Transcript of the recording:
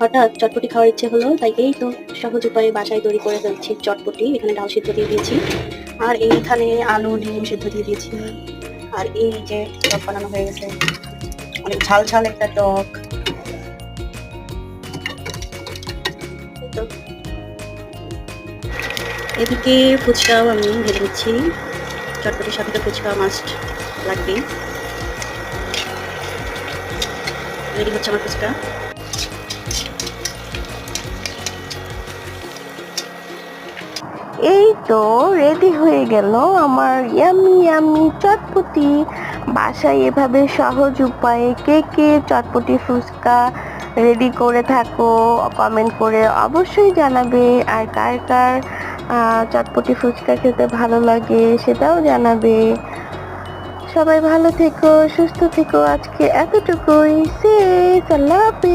হঠাৎ চটপটি খাওয়ার ইচ্ছে হলো, তাই এই তো সহজ উপায়ে বাসায় তৈরি করে ফেলছি চটপটি। এখানে ডাল সিদ্ধ দিয়ে দিয়েছি, আর এইখানে আলু ডিম সিদ্ধ দিয়ে দিয়েছি, আর এই যে টক বানানো হয়ে গেছে, অনেক ঝাল ঝাল একটা টক। এদিকে ফুচকাও আমি ভেজে নিচ্ছি, চটপটির সাথে তো ফুচকা মাস্ট লাগবেই। রেডি হচ্ছে আমার ফুচকা। এই তো রেডি হয়ে গেল আমার ইয়ামি ইয়ামি চটপটি। বাসায় এভাবে সহজ উপায়ে কে কে চটপটি ফুচকা রেডি করে থাকো কমেন্ট করে অবশ্যই জানাবে। আর কার কার চটপটি ফুচকা খেতে ভালো লাগে সেটাও জানাবে। সবাই ভালো থেকো, সুস্থ থেকো। আজকে এতটুকুই। সে আল্লাহ হাফেজ।